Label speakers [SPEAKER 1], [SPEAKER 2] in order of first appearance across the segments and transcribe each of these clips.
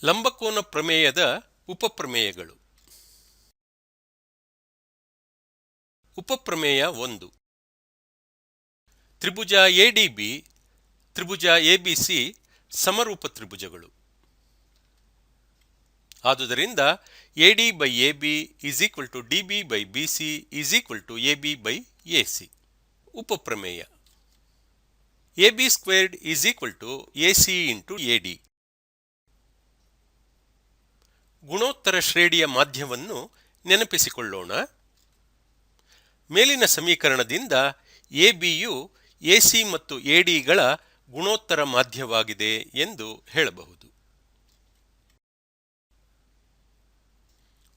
[SPEAKER 1] ಲಂಬಕೋನ ಪ್ರಮೇಯದ ಉಪಪ್ರಮೇಯಗಳು. ಉಪಪ್ರಮೇಯ 1. ತ್ರಿಭುಜ ಎಡಿಬಿ, ತ್ರಿಭುಜ ಎಬಿಸಿ ಸಮರೂಪ ತ್ರಿಭುಜಗಳು. ಆದುದರಿಂದ AD by AB is equal to DB by BC is equal to AB by AC. ಉಪಪ್ರಮೇಯ AB squared is equal to AC into AD. ಗುಣೋತ್ತರ ಶ್ರೇಣಿಯ ಮಾಧ್ಯವನ್ನು ನೆನಪಿಸಿಕೊಳ್ಳೋಣ. ಮೇಲಿನ ಸಮೀಕರಣದಿಂದ ಎಬಿಯು ಎಸಿ ಮತ್ತು ಎಡಿಗಳ ಗುಣೋತ್ತರ ಮಾಧ್ಯವಾಗಿದೆ ಎಂದು ಹೇಳಬಹುದು.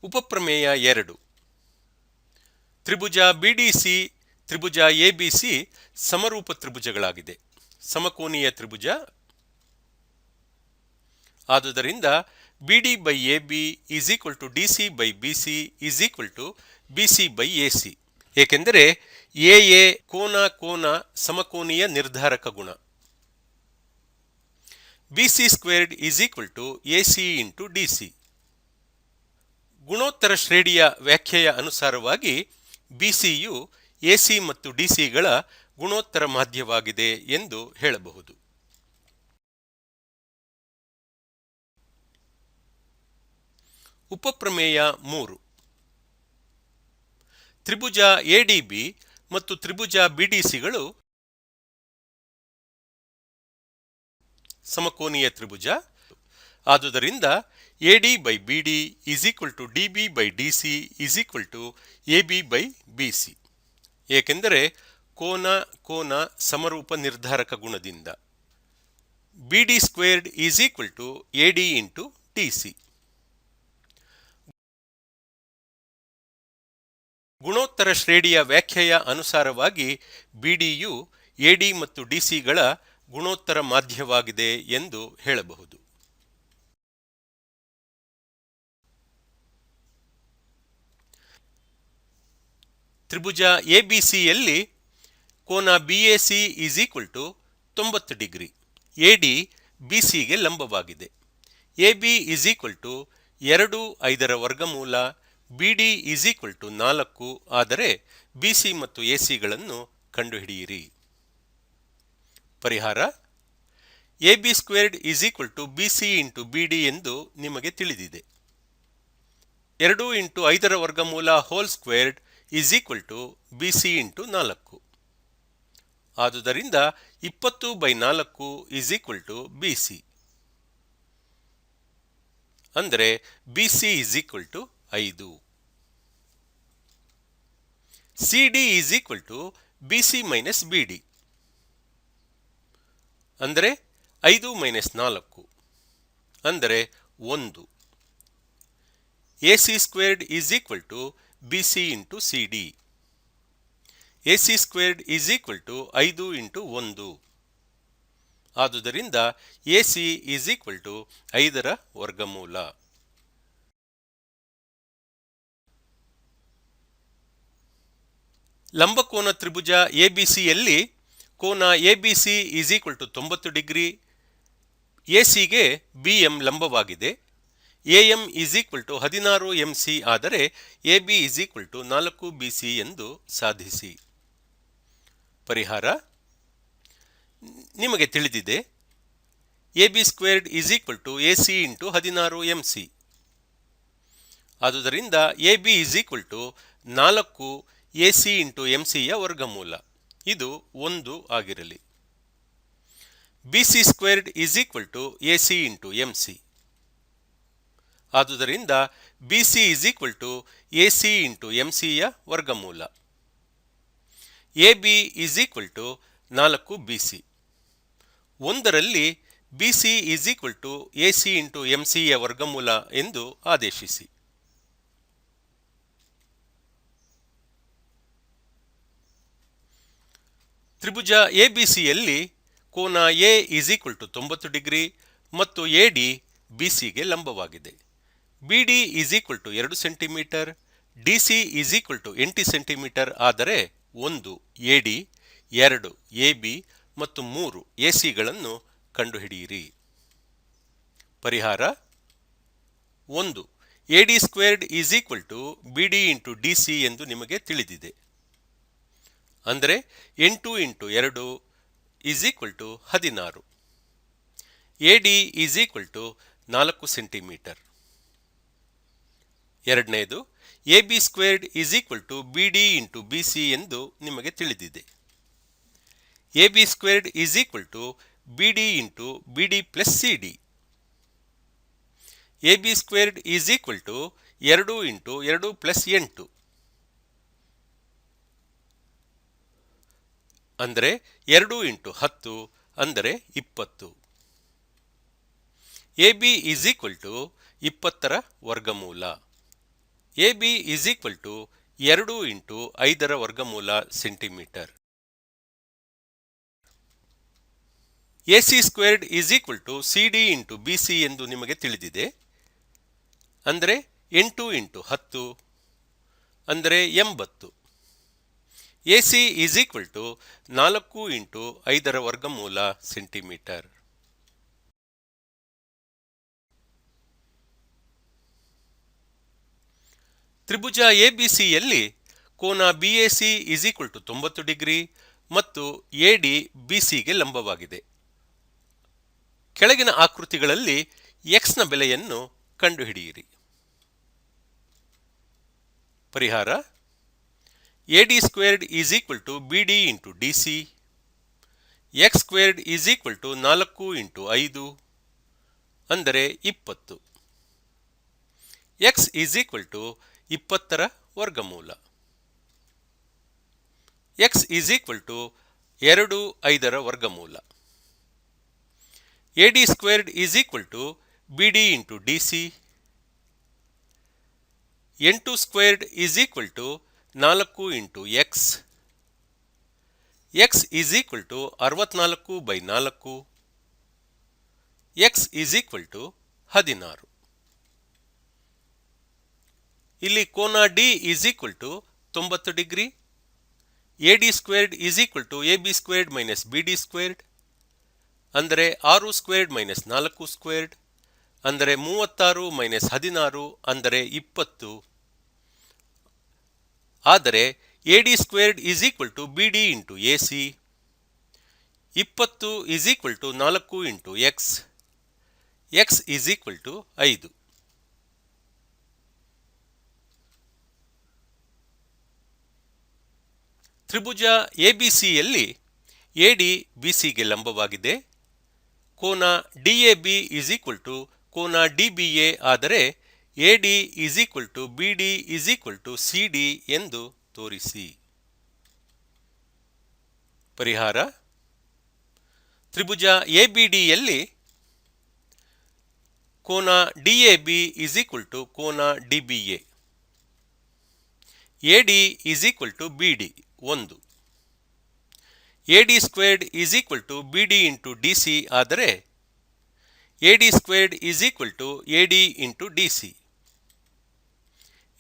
[SPEAKER 1] ಉಪಪ್ರಮೇಯ 2. ತ್ರಿಭುಜ ಬಿಡಿಸಿ, ತ್ರಿಭುಜ ಎಬಿಸಿ ಸಮರೂಪ ತ್ರಿಭುಜಗಳಾಗಿದೆ, ಸಮಕೋನೀಯ ತ್ರಿಭುಜ. ಆದುದರಿಂದ BD by AB is equal to DC by BC is equal to BC by AC. ಏಕೆಂದರೆ ಎ ಕೋನ ಸಮಕೋನೀಯ ನಿರ್ಧಾರಕ ಗುಣ. BC squared is equal to AC into DC. ಗುಣೋತ್ತರ ಶ್ರೇಣಿಯ ವ್ಯಾಖ್ಯೆಯ ಅನುಸಾರವಾಗಿ ಬಿಸಿಯು ಎಸಿ ಮತ್ತು ಡಿಸಿಗಳ ಗುಣೋತ್ತರ ಮಾಧ್ಯವಾಗಿದೆ ಎಂದು ಹೇಳಬಹುದು. ಉಪಪ್ರಮೇಯ 3. ತ್ರಿಭುಜ ಎಡಿಬಿ ಮತ್ತು ತ್ರಿಭುಜ ಬಿಡಿಸಿಗಳು ಸಮಕೋನೀಯ ತ್ರಿಭುಜ. ಆದುದರಿಂದ AD by BD is equal to DB by DC is equal to AB by BC. ಏಕೆಂದರೆ ಕೋನ ಸಮರೂಪ ನಿರ್ಧಾರಕ ಗುಣದಿಂದ. BD squared is equal to AD into DC. ಗುಣೋತ್ತರ ಶ್ರೇಣಿಯ ವ್ಯಾಖ್ಯೆಯ ಅನುಸಾರವಾಗಿ ಬಿಡಿಯು ಎಡಿ ಮತ್ತು ಡಿಸಿಗಳ ಗುಣೋತ್ತರ ಮಾಧ್ಯವಾಗಿದೆ ಎಂದು ಹೇಳಬಹುದು. ತ್ರಿಭುಜ ಎಬಿಸಿಯಲ್ಲಿ ಕೋನ BAC is equal to 90 degree. ಎಡಿ ಬಿಸಿಗೆ ಲಂಬವಾಗಿದೆ. ಎಬಿ ಈಸ್ ಈಕ್ವಲ್ ಟು 2/5 ವರ್ಗಮೂಲ ಬಿಡಿ ಈಸ್ ಈಕ್ವಲ್ ಟು 4. ಆದರೆ ಬಿಸಿ ಮತ್ತು ಎಸಿಗಳನ್ನು ಕಂಡುಹಿಡಿಯಿರಿ. ಪರಿಹಾರ AB squared is equal to BC into BD ಎಂದು ನಿಮಗೆ ತಿಳಿದಿದೆ. 2 ಇಂಟು 5 ವರ್ಗಮೂಲ whole squared is equal to BC into 4. ಆದುದರಿಂದ 20/4 ಈಸ್ ಈಕ್ವಲ್ ಟು ಬಿಸಿ. ಅಂದರೆ BC is equal to 5. CD is equal to BC minus BD. ಅಂದರೆ 5 minus 4 ಅಂದರೆ 1. AC squared is equal to BC into CD. AC squared is equal to 5 into 1. ಆದುದರಿಂದ AC is equal to 5 ವರ್ಗಮೂಲ. ಲಂಬಕೋನ ತ್ರಿಭುಜ ಎಬಿಸಿಯಲ್ಲಿ ಕೋನ ABC is equal to 90 degree. ಎಸಿಗೆ BM ಲಂಬವಾಗಿದೆ. AM is equal to 16 MC. ಆದರೆ AB is equal to 4 BC ಎಂದು ಸಾಧಿಸಿ. ಪರಿಹಾರ ನಿಮಗೆ ತಿಳಿದಿದೆ. AB squared is equal to AC into 16 MC. ಆದುದರಿಂದ AB is equal to 4 AC into ಎಂಸಿಯ ವರ್ಗಮೂಲ. ಇದು 1 ಆಗಿರಲಿ. BC squared is equal to AC into MC. ಆದುದರಿಂದ BC is equal to AC into ಎಂಸಿಯ ವರ್ಗಮೂಲ. AB is equal to 4 BC. 1ರಲ್ಲಿ BC is equal to AC into ಎಂಸಿಯ ವರ್ಗಮೂಲ ಎಂದು ಆದೇಶಿಸಿ. ತ್ರಿಭುಜ ಎಬಿಸಿಯಲ್ಲಿ ಕೋನ A is equal to 90 degree ಮತ್ತು ಎಡಿ ಬಿಸಿಗೆ ಲಂಬವಾಗಿದೆ. BD is equal to 2 centimetre. DC is equal to 8 centimetre. ಆದರೆ 1 ಎಡಿ, 2 ಎಬಿ ಮತ್ತು 3 ಎಸಿಗಳನ್ನು ಕಂಡುಹಿಡಿಯಿರಿ. ಪರಿಹಾರ 1 AD squared is equal to BD into DC ಎಂದು ನಿಮಗೆ ತಿಳಿದಿದೆ. ಅಂದರೆ 8 into 2 is equal to 16. AD is equal to 4 centimetre. ಎರಡನೆಯದು AB squared is equal to BD into BC ಎಂದು ನಿಮಗೆ ತಿಳಿದಿದೆ. AB squared is equal to BD into BD plus CD. AB squared is equal to 2 into 2 plus 8 ಅಂದರೆ 2 into 10 ಅಂದರೆ 20. AB is equal to 20ರ ವರ್ಗಮೂಲ. AB is equal to 2 into 5ರ ವರ್ಗಮೂಲ centimetre. AC squared is equal to CD into BC ಎಂದು ನಿಮಗೆ ತಿಳಿದಿದೆ. ಅಂದರೆ 8 ಇಂಟು 10 ಅಂದರೆ 80. AC is equal to 4 into 5ರ ವರ್ಗಮೂಲ ಸೆಂಟಿಮೀಟರ್. ತ್ರಿಭುಜ ABCಯಲ್ಲಿ ಕೋನ BAC is equal to 90 degree ಮತ್ತು AD BCಗೆ ಲಂಬವಾಗಿದೆ. ಕೆಳಗಿನ ಆಕೃತಿಗಳಲ್ಲಿ x ನ ಬೆಲೆಯನ್ನು ಕಂಡುಹಿಡಿಯಿರಿ. ಪರಿಹಾರ: AD squared is equal to BD into DC. x squared is equal to 4 into 5 ಅಂದರೆ 20. x ಈಸ್ ಈಕ್ವಲ್ ಟು 20ರ ವರ್ಗಮೂಲ. x ಈಸ್ ಈಕ್ವಲ್ ಟು 2 5ರ ವರ್ಗಮೂಲ. AD squared is equal to BD into DC. 8 squared is equal to 4 into x. x is equal to 64/4. x is equal to 16. ಇಲ್ಲಿ ಕೋನ D is equal to 90 degree. AD squared is equal to AB squared minus BD squared ಅಂದರೆ 6 squared minus 4 squared ಅಂದರೆ 36 minus 16 ಅಂದರೆ 20. ಆದರೆ AD squared is equal to BD into AC. 20 is equal to 4 into x. x is equal to 5. ತ್ರಿಭುಜ ABCಯಲ್ಲಿ AD BCಗೆ ಲಂಬವಾಗಿದೆ. ಕೋನ DAB is equal to ಕೋನ DBA ಆದರೆ AD is equal to BD is equal to CD ಎಂದು ತೋರಿಸಿ. ಪರಿಹಾರ: ತ್ರಿಭುಜ ABDಯಲ್ಲಿ ಕೋನ DAB ಈಸ್ ಈಕ್ವಲ್ ಟು ಕೋನ DBA. AD is equal to BD 1. AD squared is equal to BD into DC ಆದರೆ AD squared is equal to AD into DC.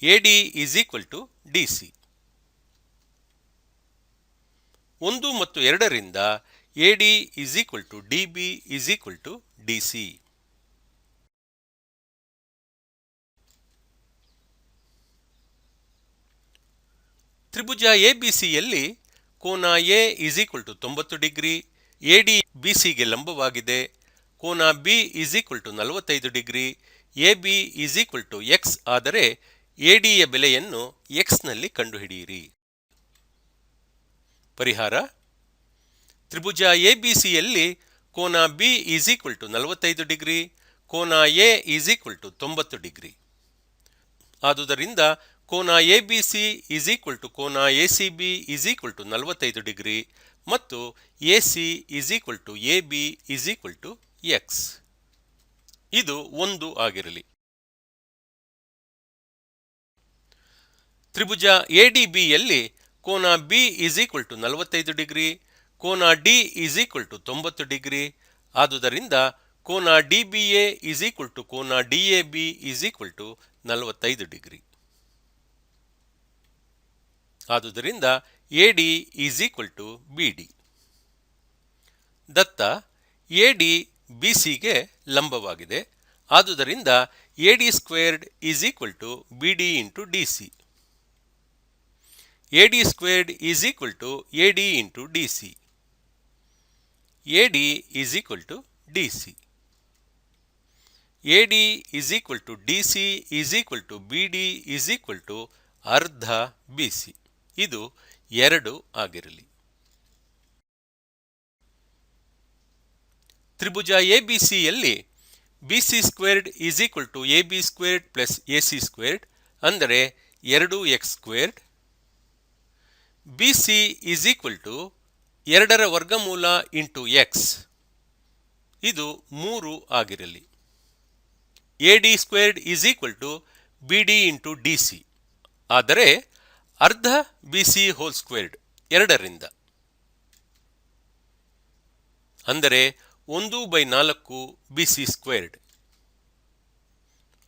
[SPEAKER 1] AD is equal to DC. 1 ಮತ್ತು 2ರಿಂದ AD is equal to DB is equal to DC. ತ್ರಿಭುಜ ABCಯಲ್ಲಿ ಕೋನ A is equal to 90 degree. AD BCಗೆ ಲಂಬವಾಗಿದೆ. ಕೋನ B is equal to 45 degree. AB is equal to x ಆದರೆ ADಯ ಬೆಲೆಯನ್ನು x ನಲ್ಲಿ ಕಂಡುಹಿಡಿಯಿರಿ. ಪರಿಹಾರ: ತ್ರಿಭುಜ ABCಯಲ್ಲಿ ಕೋನ B is equal to 45 degree. ಕೋನ A is equal to 90 degree. ಆದುದರಿಂದ ಕೋನ ABC ಈಸ್ ಈಕ್ವಲ್ ಟು ಕೋನ ACB is equal to 45 degree ಮತ್ತು AC is equal to AB is equal to x. ಇದು 1 ಆಗಿರಲಿ. ತ್ರಿಭುಜ ADBಯಲ್ಲಿ ಕೋನ B is equal to 45 degree. ಕೋನ D is equal to 90 degree. ಆದುದರಿಂದ ಕೋನ DBA ಈಸ್ ಈಕ್ವಲ್ ಟು ಕೋನ DAB is equal to 45 degree. ಆದುದರಿಂದ AD is equal to BD. ದತ್ತ AD BCಗೆ ಲಂಬವಾಗಿದೆ. ಆದುದರಿಂದ AD squared is equal to BD into DC. AD squared is equal to AD into DC. AD is equal to DC. AD is equal to DC is equal to BD is equal to ಅರ್ಧ BC. ಇದು 2 ಆಗಿರಲಿ. ತ್ರಿಭುಜ ABCಯಲ್ಲಿ BC squared is equal to AB squared plus AC squared ಅಂದರೆ 2x squared. BC is equal to 2ರ ವರ್ಗಮೂಲ into x, ಇದು 3 ಆಗಿರಲಿ. AD squared is equal to BD into DC ಆದರೆ ಅರ್ಧ BC ಹೋಲ್ ಸ್ಕ್ವೇರ್ಡ್ 2ರಿಂದ ಅಂದರೆ 1/4 BC ಸ್ಕ್ವೇರ್ಡ್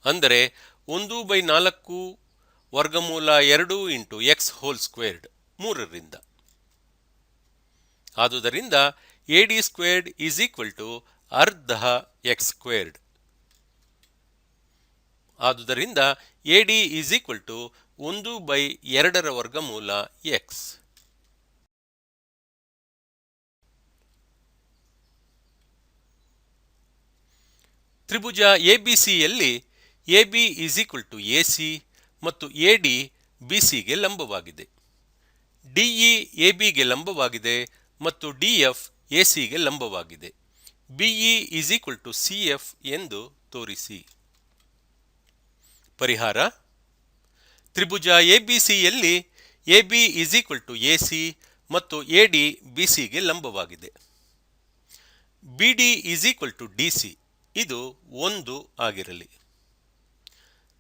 [SPEAKER 1] ಅಂದರೆ 1/4 ವರ್ಗಮೂಲ 2 into x whole squared 3ರಿಂದ. ಆದುದರಿಂದ AD squared is equal to ಅರ್ಧ x ಸ್ಕ್ವೇರ್ಡ್. ಆದುದರಿಂದ AD ಈಸ್ ಈಕ್ವಲ್ ಟು 1/2ರ ವರ್ಗಮೂಲ x. ತ್ರಿಭುಜ ABCಯಲ್ಲಿ AB is equal to AC ಮತ್ತು AD BCಗೆ ಲಂಬವಾಗಿದೆ. DE ABಗೆ ಲಂಬವಾಗಿದೆ ಮತ್ತು DF ACಗೆ ಲಂಬವಾಗಿದೆ. BE is equal to CF ಎಂದು ತೋರಿಸಿ. ಪರಿಹಾರ: ತ್ರಿಭುಜ ABCಯಲ್ಲಿ AB is equal to AC ಮತ್ತು AD BCಗೆ ಲಂಬವಾಗಿದೆ. BD is equal to DC, ಇದು 1 ಆಗಿರಲಿ.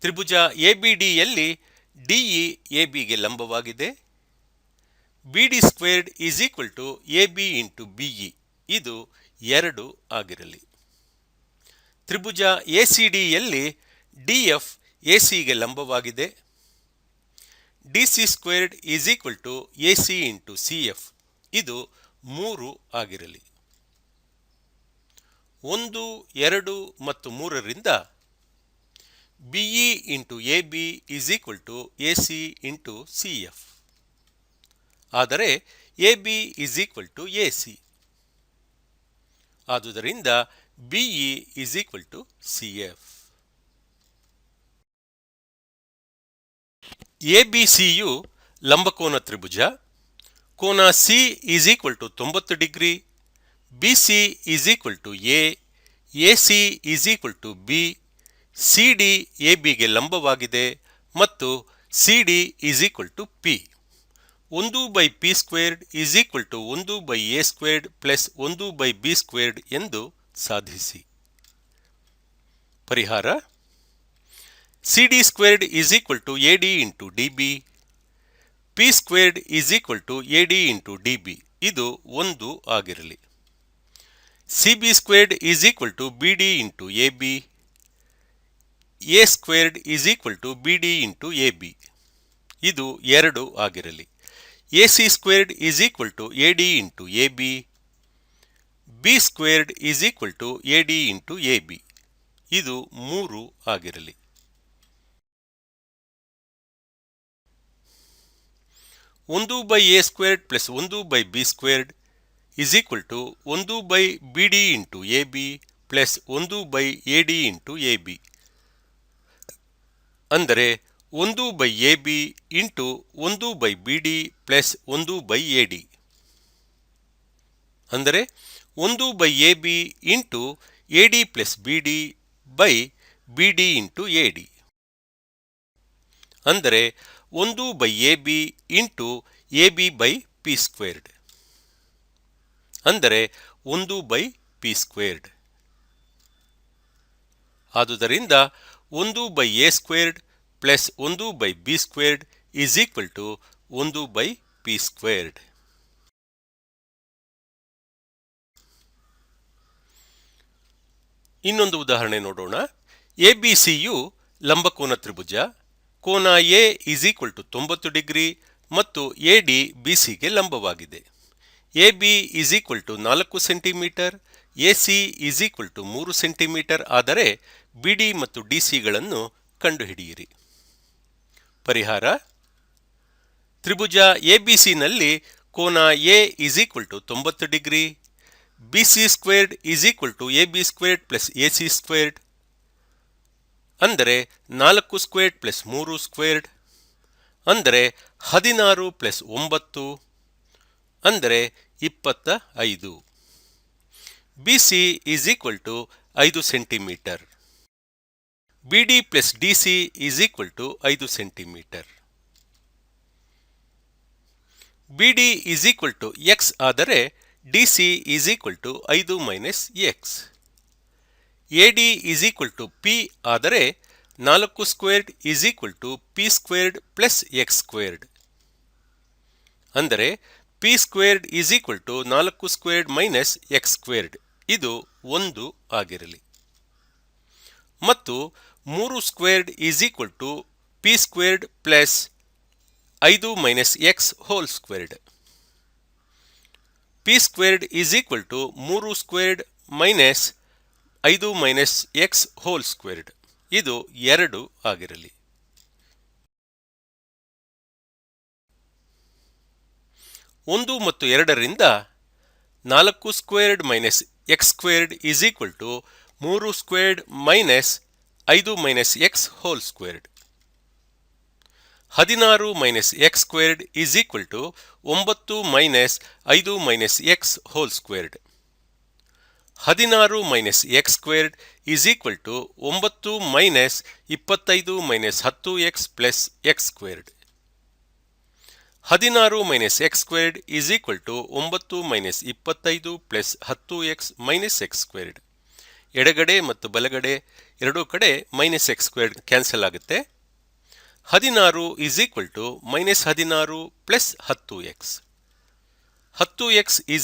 [SPEAKER 1] ತ್ರಿಭುಜ ABDಯಲ್ಲಿ DE ABಗೆ ಲಂಬವಾಗಿದೆ. BD squared is equal to AB into BE, ಇದು 2 ಆಗಿರಲಿ. ತ್ರಿಭುಜ ACDಯಲ್ಲಿ DF ACಗೆ ಲಂಬವಾಗಿದೆ. DC squared is equal to AC into CF, ಇದು 3 ಆಗಿರಲಿ. 1, 2 ಮತ್ತು 3ರಿಂದ BE into AB is equal to AC into CF ಆದರೆ AB is equal to AC. ಆದುದರಿಂದ BE is equal to CF. ABCಯು ಲಂಬಕೋನ ತ್ರಿಭುಜ. ಕೋನ C is equal to 90 degree. BC is equal to A, AC is equal to B, CD ABಗೆ ಲಂಬವಾಗಿದೆ ಮತ್ತು CD is equal to P. 1/P squared is equal to 1/A squared plus 1/B squared ಎಂದು ಸಾಧಿಸಿ. ಪರಿಹಾರ: CD squared is equal to AD into DB. P squared is equal to AD into DB, ಇದು 1 ಆಗಿರಲಿ. CB squared is equal to BD into AB. A squared is equal to BD into AB, ಇದು 2 ಆಗಿರಲಿ. AC squared is equal to AD into AB. B squared is equal to AD into AB, ಇದು 3 ಆಗಿರಲಿ. 1/A squared plus 1/B squared is equal to 1/BD into AB plus 1/AD into AB ಅಂದರೆ 1/AB into 1/BD plus 1/AD ಅಂದರೆ 1/AB into AD plus BD by BD into AD ಅಂದರೆ 1/AB into AB by P squared ಅಂದರೆ 1/P squared. ಆದುದರಿಂದ 1/A squared plus 1/B squared is equal to 1/P squared. ಇನ್ನೊಂದು ಉದಾಹರಣೆ ನೋಡೋಣ. ABCಯು ಲಂಬಕೋನ ತ್ರಿಭುಜ. ಕೋನ A is equal to 90 degree ಮತ್ತು AD BCಗೆ ಲಂಬವಾಗಿದೆ. AB is equal to 4 centimetre, AC is equal to 3 centimetre ಆದರೆ BD ಮತ್ತು DCಗಳನ್ನು ಕಂಡುಹಿಡಿಯಿರಿ. ಪರಿಹಾರ: ತ್ರಿಭುಜ ABCನಲ್ಲಿ ಕೋನ A = 90 degree, BC² = AB² + AC², ಅಂದರೆ 4² + 3², ಅಂದರೆ 16 + 9, ಅಂದರೆ 25. BC = 5 centimetre. BD + DC = 5 centimetre. BD = x ಆದರೆ DC = 5 - x. AD = P ಆದರೆ 4² = P² + x², ಅಂದರೆ P² = 4² - x², ಇದು 1 ಆಗಿರಲಿ. ಮತ್ತು 3² = P² + 5 - x² P² = 3² - 5 - x², ಇದು 2 ಆಗಿರಲಿ. 1 ಮತ್ತು 2 ರಿಂದ 4² - x² = 3² - 5 - x². 16 - x² = 9 - 5 - x². 16 - x² = 9 - 25 - 10x + x². 16 - x² = 9 - 25 + 10x - x². ಎಡಗಡೆ ಮತ್ತು ಬಲಗಡೆ ಎರಡೂ ಕಡೆ -x² ಕ್ಯಾನ್ಸಲ್ ಆಗುತ್ತೆ. 16 = -16 + 10x. 10x =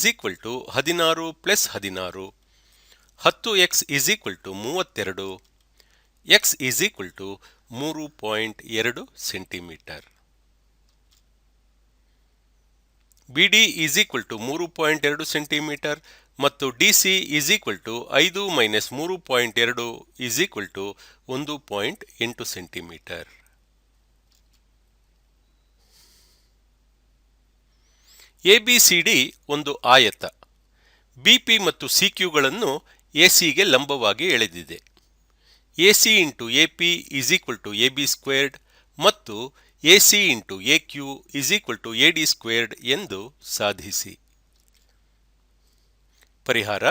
[SPEAKER 1] 16 + 16. 10x = 32. x = 3.2 centimetre. BD = 3.2 centimetre ಮತ್ತು DC = 5 - 3.2 = 1.8 ಸೆಂಟಿಮೀಟರ್. ABCD ಒಂದು ಆಯತ. BP ಮತ್ತು CQ ಗಳನ್ನು ACಗೆ ಲಂಬವಾಗಿ ಎಳೆದಿದೆ. AC × AP = AB² ಮತ್ತು AC × AQ = AD² ಎಂದು ಸಾಧಿಸಿ. ಪರಿಹಾರ: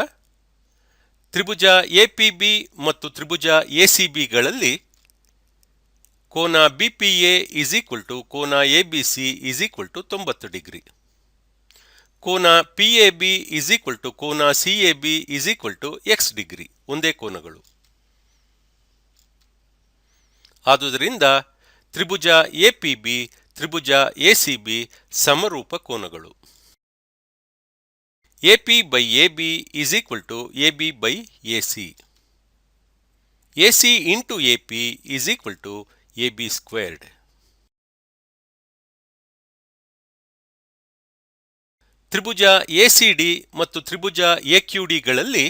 [SPEAKER 1] ತ್ರಿಭುಜ APB ಮತ್ತು ತ್ರಿಭುಜ ACBಗಳಲ್ಲಿ ಕೋನ BPA = ಕೋನ ABC = 90 ಡಿಗ್ರಿ. ಕೋನ PAB = ಕೋನ CAB = x ಡಿಗ್ರಿ, ಒಂದೇ ಕೋನಗಳು. ಆದುದರಿಂದ ತ್ರಿಭುಜ APB ತ್ರಿಭುಜ ACB ಸಮರೂಪ ಕೋನಗಳು. AP/AB = AB/AC. AC × AP = AB². ತ್ರಿಭುಜ ACD ಮತ್ತು ತ್ರಿಭುಜ AQDಗಳಲ್ಲಿ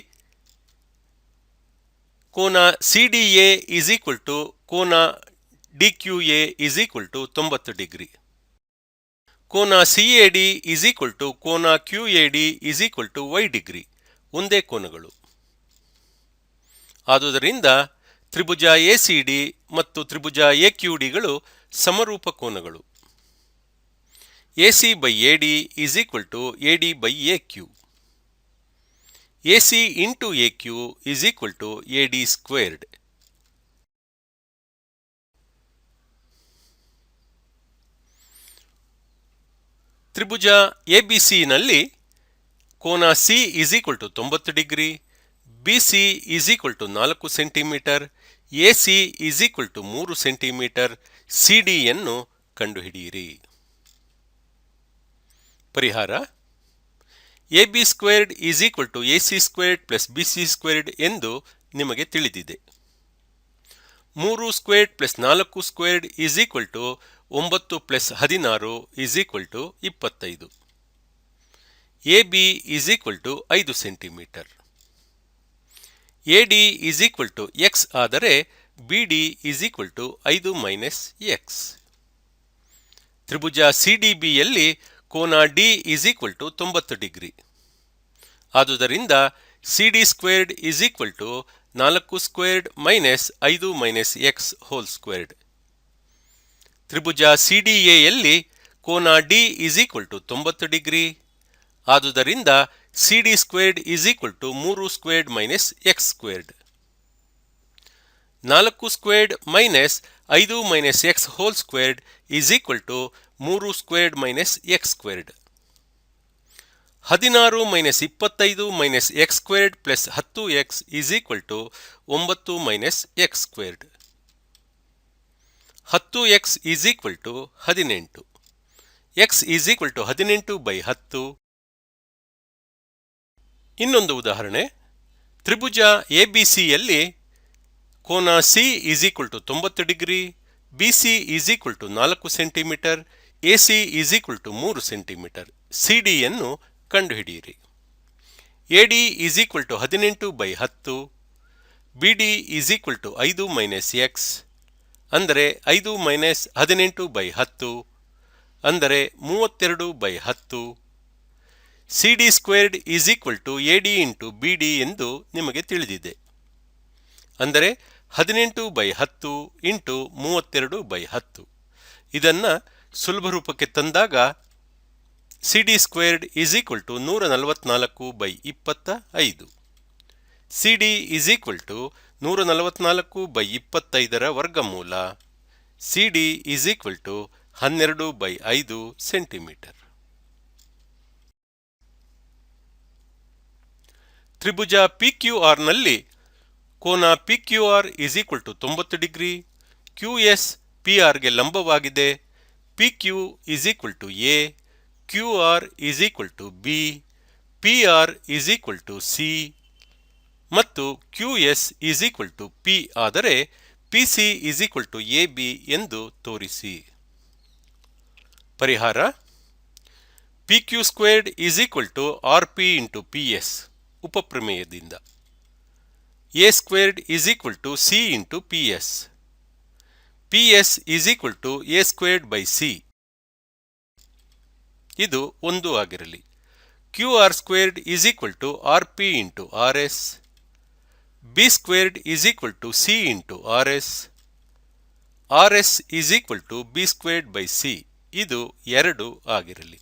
[SPEAKER 1] ಕೋನ CDA = ಕೋನ DQA = 90 ಡಿಗ್ರಿ. ಕೋನ CAD = ಕೋನ QAD = y ಡಿಗ್ರಿ, ಒಂದೇ ಕೋನಗಳು. ಆದುದರಿಂದ ತ್ರಿಭುಜ ACD ಮತ್ತು ತ್ರಿಭುಜ AQDಗಳು ಸಮರೂಪ ಕೋನಗಳು. AC/AD = AD/AQ. AC × AQ = AD². ತ್ರಿಭುಜ ABCನಲ್ಲಿ ಕೋನ C = 90 degree, BC = 4 centimetre, AC = 3 centimetre, CDಯನ್ನು ಕಂಡುಹಿಡಿಯಿರಿ. ಪರಿಹಾರ: AB² = AC² + BC² ಎಂದು ನಿಮಗೆ ತಿಳಿದಿದೆ. 3² + 4² = 9 + 16 = 25. AB = 5 centimetre. AD is equal to x ಆದರೆ BD is equal to 5 minus x. ತ್ರಿಭುಜ CDBಯಲ್ಲಿ ಕೋನ D is equal to 90 degree. ಆದುದರಿಂದ CD squared is equal to 4 squared minus 5 minus x whole squared. ತ್ರಿಭುಜ CDAಯಲ್ಲಿ ಕೋನ D is equal to 90 degree. ಆದುದರಿಂದ CD squared is equal to 3 squared minus x squared. 4 squared minus 5 minus x whole squared is equal to 3 squared minus x squared. 16 minus 25 minus x squared plus 10x is equal to 9 minus x squared. 10x is equal to 18. x is equal to 18 by 10. ಇನ್ನೊಂದು ಉದಾಹರಣೆ. ತ್ರಿಭುಜ ABCಯಲ್ಲಿ ಕೋನ C is equal to 90 degree, BC is equal to 4 centimetre, AC is equal to 3 centimetre. CDಯನ್ನು ಕಂಡುಹಿಡಿಯಿರಿ. AD is equal to 18 by 10, BD is equal to 5 minus x ಅಂದರೆ 5 minus 18 by 10 ಅಂದರೆ 32 by 10. CD squared is equal to AD into BD ಎಂದು ನಿಮಗೆ ತಿಳಿದಿದೆ. ಅಂದರೆ 18 by 10 into 32 by 10. ಇದನ್ನು ಸುಲಭ ರೂಪಕ್ಕೆ ತಂದಾಗ CD squared is equal to 144 by 25. CD is equal to 144 by 25ರ ವರ್ಗಮೂಲ. CD is equal to 12 by 5 centimetre. ತ್ರಿಭುಜ PQRನಲ್ಲಿ ಕೋನ PQR is equal to 90 degree, QS PRಗೆ ಲಂಬವಾಗಿದೆ, PQ is equal to A, QR is equal to B, PR is equal to C ಮತ್ತು QS is equal to P ಆದರೆ PC is equal to AB ಎಂದು ತೋರಿಸಿ. ಪರಿಹಾರ. PQ squared is equal to RP into PS ಉಪಪ್ರಮೇಯದಿಂದ. A squared is equal to C into PS. PS is equal to A squared by C. ಇದು 1 ಆಗಿರಲಿ. QR squared is equal to RP into RS. B squared is equal to C into RS. RS is equal to B squared by C. ಇದು 2 ಆಗಿರಲಿ.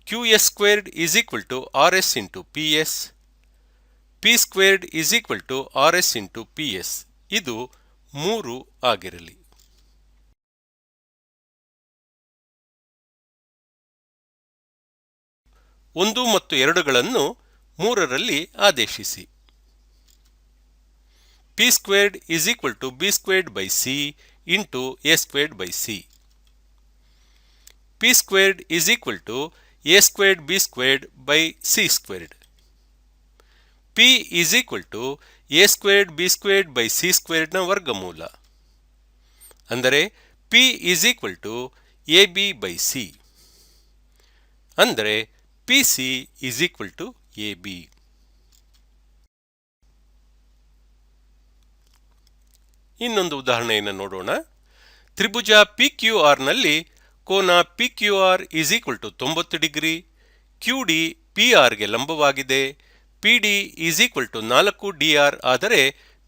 [SPEAKER 1] QS squared is equal to RS into PS. P squared is equal to RS into PS. ಇದು 3 ಆಗಿರಲಿ. 1 ಮತ್ತು 2ಗಳನ್ನು 3ರಲ್ಲಿ ಆದೇಶಿಸಿ. P squared is equal to B squared by C into A squared by C. P squared is equal to A squared B squared by C squared. P is equal to A squared B squared by C ಸ್ಕ್ವೇರ್ಡ್ನ ವರ್ಗಮೂಲ. ಅಂದರೆ P is equal to AB by C. ಅಂದರೆ PC is equal to AB. ಇನ್ನೊಂದು ಉದಾಹರಣೆಯನ್ನು ನೋಡೋಣ. ತ್ರಿಭುಜ PQRನಲ್ಲಿ ಕೋನ PQR is equal to 90 degree, QD PRಗೆ ಲಂಬವಾಗಿದೆ, PD is equal to 4 DR ಆದರೆ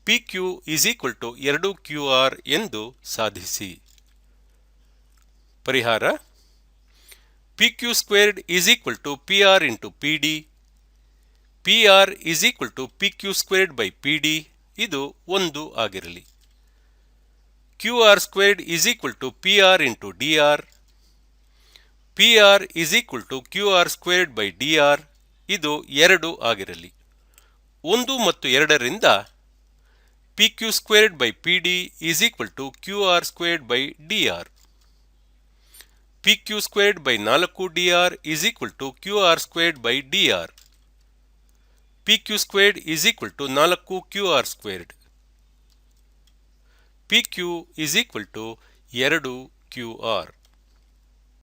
[SPEAKER 1] PQ is equal to 2 QR ಎಂದು ಸಾಧಿಸಿ. ಪರಿಹಾರ. PQ squared is equal to PR into PD. PR is equal to PQ squared by PD. ಇದು 1 ಆಗಿರಲಿ. QR squared is equal to PR into DR. PR is equal to QR squared by DR. ಇದು 2 ಆಗಿರಲಿ. 1 ಮತ್ತು 2ರಿಂದ PQ squared by PD is equal to QR squared by DR. PQ squared by 4 DR is equal to QR squared by DR. PQ squared is equal to 4 QR squared. PQ is equal to 2 QR.